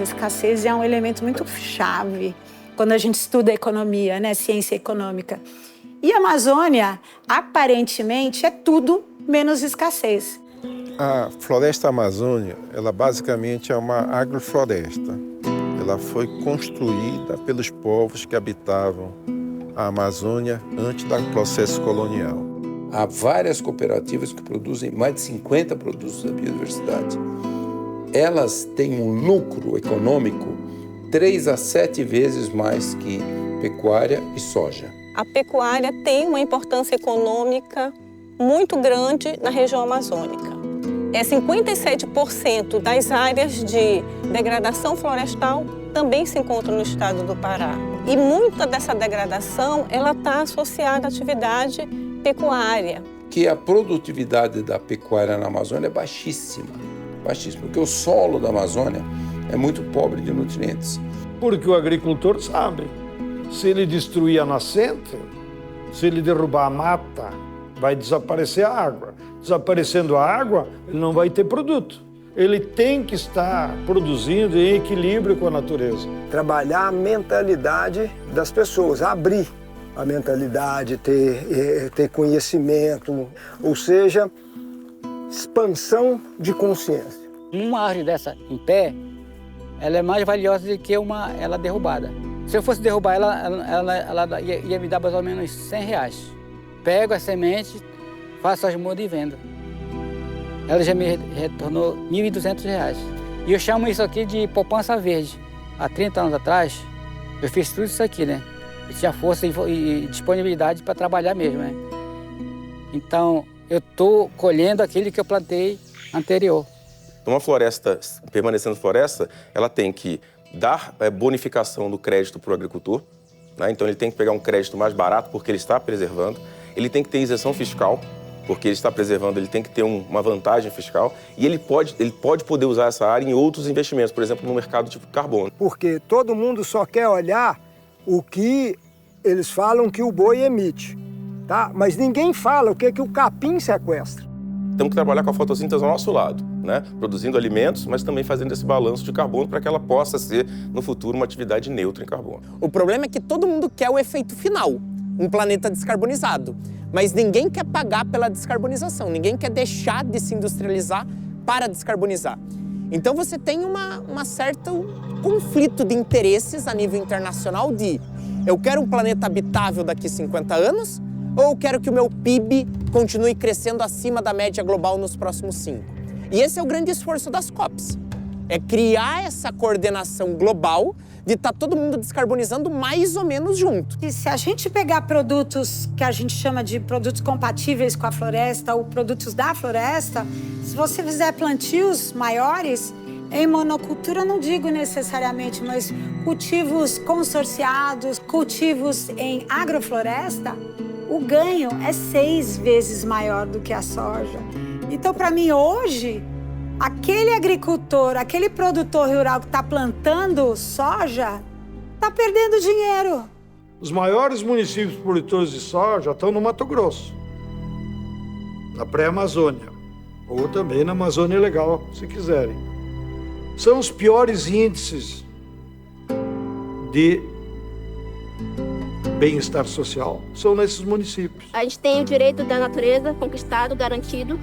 A escassez é um elemento muito chave quando a gente estuda economia, né? Ciência econômica. E a Amazônia, aparentemente, é tudo menos escassez. A floresta amazônica, ela basicamente é uma agrofloresta. Ela foi construída pelos povos que habitavam a Amazônia antes do processo colonial. Há várias cooperativas que produzem mais de 50 produtos da biodiversidade. Elas têm um lucro econômico 3 a 7 vezes mais que pecuária e soja. A pecuária tem uma importância econômica muito grande na região amazônica. 57% das áreas de degradação florestal também se encontram no estado do Pará. E muita dessa degradação está associada à atividade pecuária. Que a produtividade da pecuária na Amazônia é baixíssima, porque o solo da Amazônia é muito pobre de nutrientes. Porque o agricultor sabe, se ele destruir a nascente, se ele derrubar a mata, vai desaparecer a água. Desaparecendo a água, ele não vai ter produto. Ele tem que estar produzindo em equilíbrio com a natureza. Trabalhar a mentalidade das pessoas, abrir a mentalidade, ter conhecimento, ou seja, expansão de consciência. Uma árvore dessa em pé, ela é mais valiosa do que ela derrubada. Se eu fosse derrubar ela ia me dar mais ou menos R$100. Pego a semente, faço as mudas e vendo. Ela já me retornou R$1.200. E eu chamo isso aqui de poupança verde. Há 30 anos atrás, eu fiz tudo isso aqui, né? Eu tinha força e disponibilidade para trabalhar mesmo, né? Então, eu estou colhendo aquilo que eu plantei anterior. Uma floresta, permanecendo floresta, ela tem que dar bonificação do crédito para o agricultor, né? Então ele tem que pegar um crédito mais barato porque ele está preservando. Ele tem que ter isenção fiscal, porque ele está preservando, ele tem que ter uma vantagem fiscal. E ele pode poder usar essa área em outros investimentos, por exemplo, no mercado tipo carbono. Porque todo mundo só quer olhar o que eles falam que o boi emite, tá? Mas ninguém fala o que o capim sequestra. Temos que trabalhar com a fotossíntese ao nosso lado, né? Produzindo alimentos, mas também fazendo esse balanço de carbono para que ela possa ser, no futuro, uma atividade neutra em carbono. O problema é que todo mundo quer o efeito final, um planeta descarbonizado. Mas ninguém quer pagar pela descarbonização, ninguém quer deixar de se industrializar para descarbonizar. Então você tem uma certa conflito de interesses a nível internacional de eu quero um planeta habitável daqui a 50 anos ou eu quero que o meu PIB continue crescendo acima da média global nos próximos 5. E esse é o grande esforço das COPs, é criar essa coordenação global de estar todo mundo descarbonizando mais ou menos junto. E se a gente pegar produtos que a gente chama de produtos compatíveis com a floresta ou produtos da floresta, se você fizer plantios maiores, em monocultura não digo necessariamente, mas cultivos consorciados, cultivos em agrofloresta, o ganho é 6 vezes maior do que a soja. Então, para mim, hoje, aquele agricultor, aquele produtor rural que está plantando soja, está perdendo dinheiro. Os maiores municípios produtores de soja estão no Mato Grosso, na pré-Amazônia, ou também na Amazônia Legal, se quiserem. São os piores índices de bem-estar social, são nesses municípios. A gente tem o direito da natureza conquistado, garantido,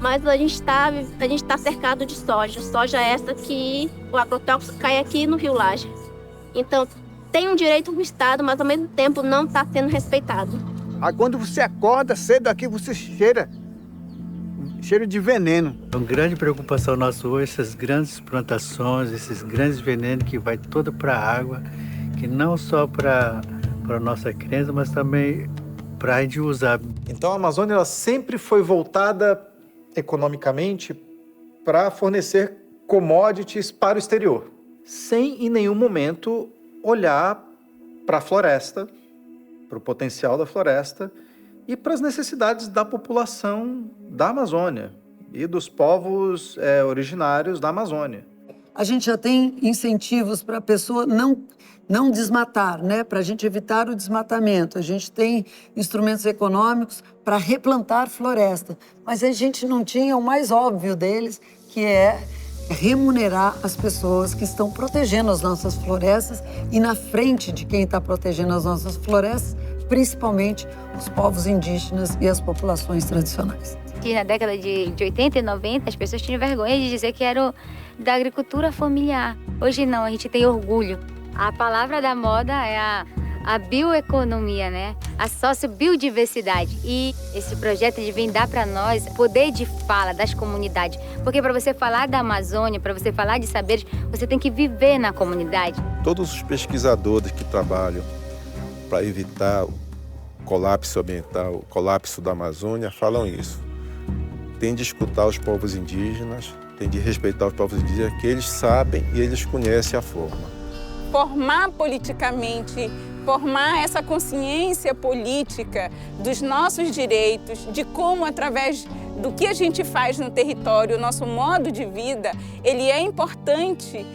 mas a gente está cercado de soja. Soja essa que o agrotóxico cai aqui no Rio Laje. Então, tem um direito conquistado, mas ao mesmo tempo não está sendo respeitado. Aí quando você acorda cedo aqui, você cheiro de veneno. É uma grande preocupação nossa hoje, essas grandes plantações, esses grandes venenos que vai toda para a água, que não só para a nossa crença, mas também para a gente usar. Então a Amazônia ela sempre foi voltada economicamente para fornecer commodities para o exterior, sem em nenhum momento olhar para a floresta, para o potencial da floresta e para as necessidades da população da Amazônia e dos povos originários da Amazônia. A gente já tem incentivos para a pessoa não desmatar, né? Para a gente evitar o desmatamento. A gente tem instrumentos econômicos para replantar floresta. Mas a gente não tinha o mais óbvio deles, que é remunerar as pessoas que estão protegendo as nossas florestas e na frente de quem está protegendo as nossas florestas, principalmente os povos indígenas e as populações tradicionais. Na década de 80 e 90, as pessoas tinham vergonha de dizer que era da agricultura familiar. Hoje não, a gente tem orgulho. A palavra da moda é a bioeconomia, né? A sociobiodiversidade. E esse projeto vem dar para nós poder de fala das comunidades. Porque para você falar da Amazônia, para você falar de saberes, você tem que viver na comunidade. Todos os pesquisadores que trabalham para evitar o colapso ambiental, o colapso da Amazônia, falam isso. Tem de escutar os povos indígenas, tem de respeitar os povos indígenas, que eles sabem e eles conhecem a forma. Formar politicamente, formar essa consciência política dos nossos direitos, de como, através do que a gente faz no território, o nosso modo de vida, ele é importante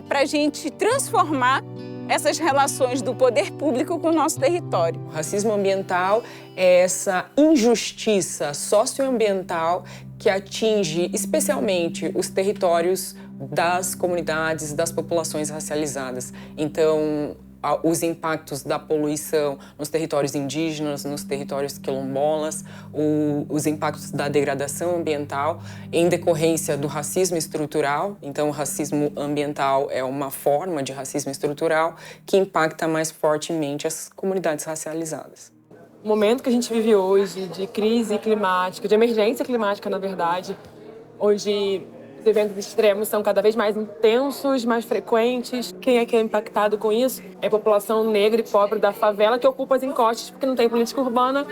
para a gente transformar essas relações do poder público com o nosso território. O racismo ambiental é essa injustiça socioambiental que atinge especialmente os territórios das comunidades, das populações racializadas. Então, os impactos da poluição nos territórios indígenas, nos territórios quilombolas, os impactos da degradação ambiental em decorrência do racismo estrutural. Então, o racismo ambiental é uma forma de racismo estrutural que impacta mais fortemente as comunidades racializadas. O momento que a gente vive hoje de crise climática, de emergência climática, na verdade, hoje os eventos extremos são cada vez mais intensos, mais frequentes. Quem é que é impactado com isso? É a população negra e pobre da favela que ocupa as encostas porque não tem política urbana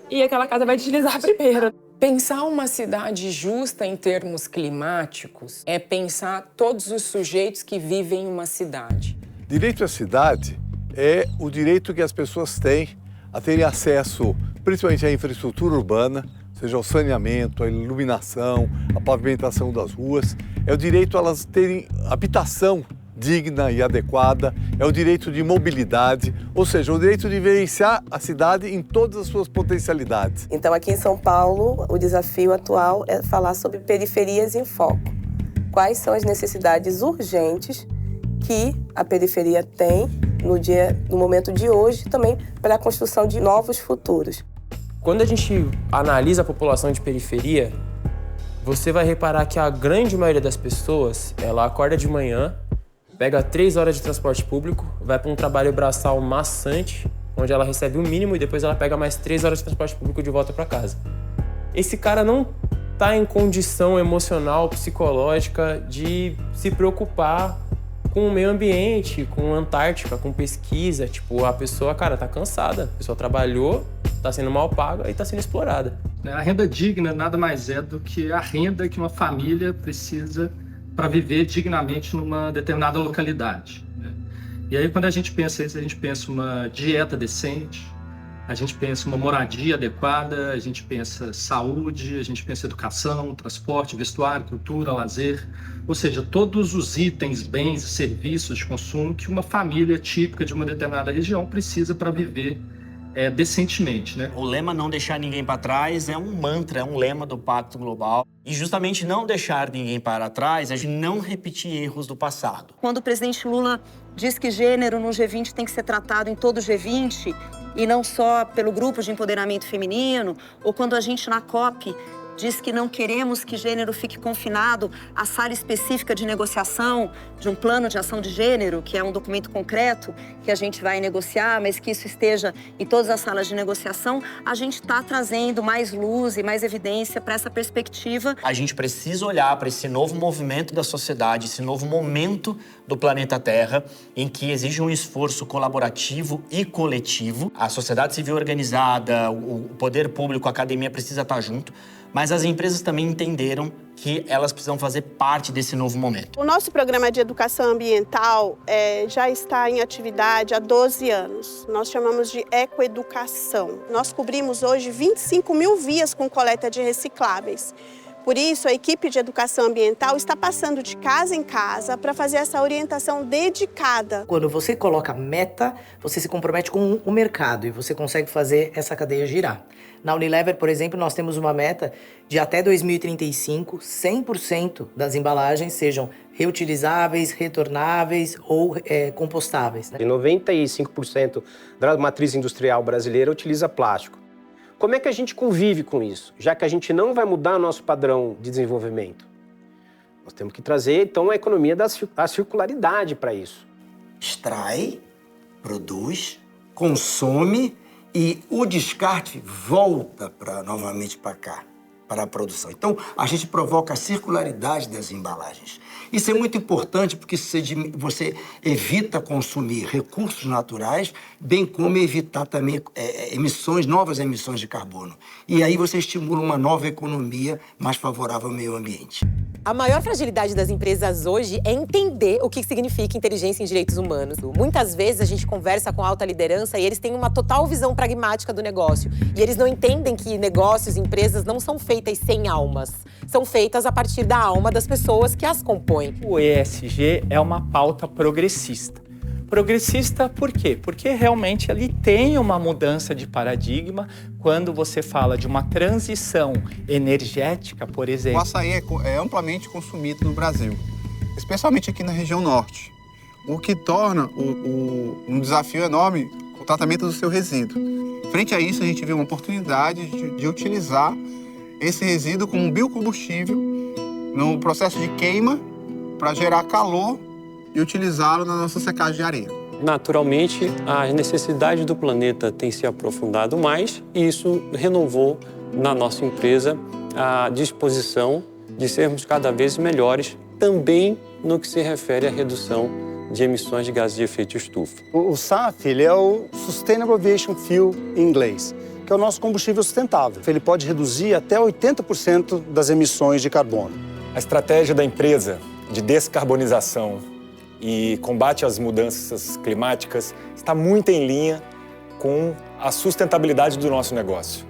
e aquela casa vai deslizar primeiro. Pensar uma cidade justa em termos climáticos é pensar todos os sujeitos que vivem em uma cidade. Direito à cidade é o direito que as pessoas têm a terem acesso, principalmente à infraestrutura urbana, seja o saneamento, a iluminação, a pavimentação das ruas. É o direito a elas terem habitação digna e adequada, é o direito de mobilidade, ou seja, o direito de vivenciar a cidade em todas as suas potencialidades. Então, aqui em São Paulo, o desafio atual é falar sobre periferias em foco. Quais são as necessidades urgentes que a periferia tem no momento de hoje, também para a construção de novos futuros. Quando a gente analisa a população de periferia, você vai reparar que a grande maioria das pessoas, ela acorda de manhã, pega 3 horas de transporte público, vai para um trabalho braçal maçante, onde ela recebe o mínimo e depois ela pega mais 3 horas de transporte público de volta para casa. Esse cara não está em condição emocional, psicológica de se preocupar com o meio ambiente, com a Antártica, com pesquisa. Tipo, a pessoa, cara, tá cansada. A pessoa trabalhou, tá sendo mal paga e tá sendo explorada. A renda digna nada mais é do que a renda que uma família precisa para viver dignamente numa determinada localidade. E aí, quando a gente pensa isso, a gente pensa uma dieta decente, a gente pensa uma moradia adequada, a gente pensa saúde, a gente pensa educação, transporte, vestuário, cultura, lazer, ou seja, todos os itens, bens e serviços de consumo que uma família típica de uma determinada região precisa para viver decentemente, né? O lema não deixar ninguém para trás é um mantra, é um lema do Pacto Global. E justamente não deixar ninguém para trás é de não repetir erros do passado. Quando o presidente Lula diz que gênero no G20 tem que ser tratado em todo o G20 e não só pelo grupo de empoderamento feminino, ou quando a gente na COP diz que não queremos que gênero fique confinado à sala específica de negociação de um plano de ação de gênero, que é um documento concreto que a gente vai negociar, mas que isso esteja em todas as salas de negociação, a gente está trazendo mais luz e mais evidência para essa perspectiva. A gente precisa olhar para esse novo movimento da sociedade, esse novo momento do planeta Terra, em que exige um esforço colaborativo e coletivo. A sociedade civil organizada, o poder público, a academia precisa estar junto, mas as empresas também entenderam que elas precisam fazer parte desse novo momento. O nosso programa de educação ambiental já está em atividade há 12 anos. Nós chamamos de ecoeducação. Nós cobrimos hoje 25 mil vias com coleta de recicláveis. Por isso, a equipe de educação ambiental está passando de casa em casa para fazer essa orientação dedicada. Quando você coloca meta, você se compromete com o mercado e você consegue fazer essa cadeia girar. Na Unilever, por exemplo, nós temos uma meta de até 2035, 100% das embalagens sejam reutilizáveis, retornáveis ou compostáveis. E 95% da matriz industrial brasileira utiliza plástico. Como é que a gente convive com isso, já que a gente não vai mudar nosso padrão de desenvolvimento? Nós temos que trazer, então, a economia da circularidade para isso. Extrai, produz, consome e o descarte volta novamente para cá, para a produção. Então, a gente provoca a circularidade das embalagens. Isso é muito importante porque você evita consumir recursos naturais, bem como evitar também novas emissões de carbono. E aí você estimula uma nova economia mais favorável ao meio ambiente. A maior fragilidade das empresas hoje é entender o que significa inteligência em direitos humanos. Muitas vezes a gente conversa com a alta liderança e eles têm uma total visão pragmática do negócio. E eles não entendem que negócios e empresas não são feitas sem almas. São feitas a partir da alma das pessoas que as compõem. O ESG é uma pauta progressista. Progressista por quê? Porque realmente ele tem uma mudança de paradigma quando você fala de uma transição energética, por exemplo. O açaí é amplamente consumido no Brasil, especialmente aqui na região norte, o que torna um desafio enorme o tratamento do seu resíduo. Frente a isso, a gente vê uma oportunidade de utilizar esse resíduo como um biocombustível no processo de queima para gerar calor e utilizá-lo na nossa secagem de areia. Naturalmente, a necessidade do planeta tem se aprofundado mais e isso renovou na nossa empresa a disposição de sermos cada vez melhores também no que se refere à redução de emissões de gases de efeito estufa. O SAF ele é o Sustainable Aviation Fuel em inglês, que é o nosso combustível sustentável. Ele pode reduzir até 80% das emissões de carbono. A estratégia da empresa de descarbonização e combate às mudanças climáticas está muito em linha com a sustentabilidade do nosso negócio.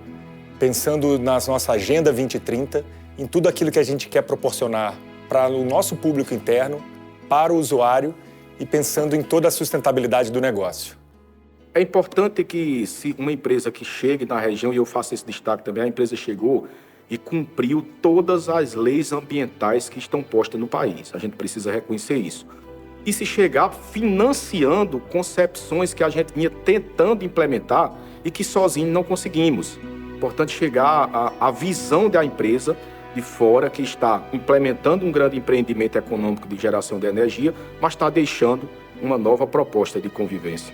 Pensando na nossa Agenda 2030, em tudo aquilo que a gente quer proporcionar para o nosso público interno, para o usuário e pensando em toda a sustentabilidade do negócio. É importante que se uma empresa que chegue na região, e eu faço esse destaque também, a empresa chegou e cumpriu todas as leis ambientais que estão postas no país. A gente precisa reconhecer isso. E se chegar financiando concepções que a gente vinha tentando implementar e que sozinho não conseguimos. Importante chegar à visão da empresa de fora que está implementando um grande empreendimento econômico de geração de energia, mas está deixando uma nova proposta de convivência.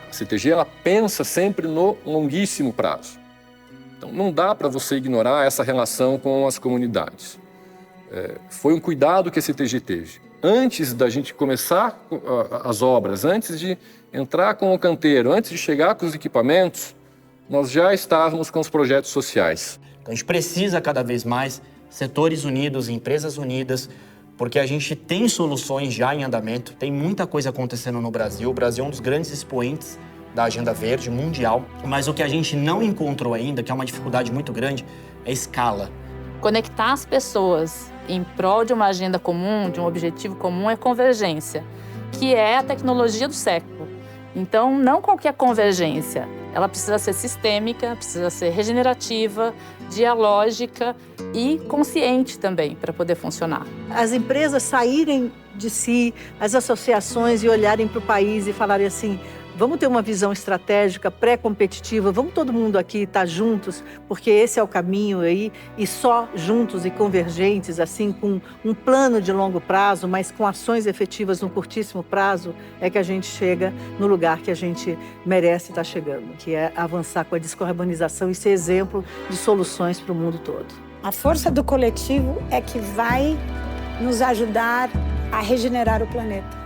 A CTG ela pensa sempre no longuíssimo prazo. Então, não dá para você ignorar essa relação com as comunidades. Foi um cuidado que a CTG teve. Antes da gente começar as obras, antes de entrar com o canteiro, antes de chegar com os equipamentos, nós já estávamos com os projetos sociais. Então, a gente precisa cada vez mais setores unidos, empresas unidas, porque a gente tem soluções já em andamento, tem muita coisa acontecendo no Brasil. O Brasil é um dos grandes expoentes da Agenda Verde mundial, mas o que a gente não encontrou ainda, que é uma dificuldade muito grande, é escala. Conectar as pessoas em prol de uma agenda comum, de um objetivo comum, é convergência, que é a tecnologia do século. Então, não qualquer convergência. Ela precisa ser sistêmica, precisa ser regenerativa, dialógica e consciente também para poder funcionar. As empresas saírem de si, as associações e olharem para o país e falarem assim: vamos ter uma visão estratégica, pré-competitiva, vamos todo mundo aqui estar juntos, porque esse é o caminho aí, e só juntos e convergentes, assim, com um plano de longo prazo, mas com ações efetivas no curtíssimo prazo, é que a gente chega no lugar que a gente merece estar chegando, que é avançar com a descarbonização e ser exemplo de soluções para o mundo todo. A força do coletivo é que vai nos ajudar a regenerar o planeta.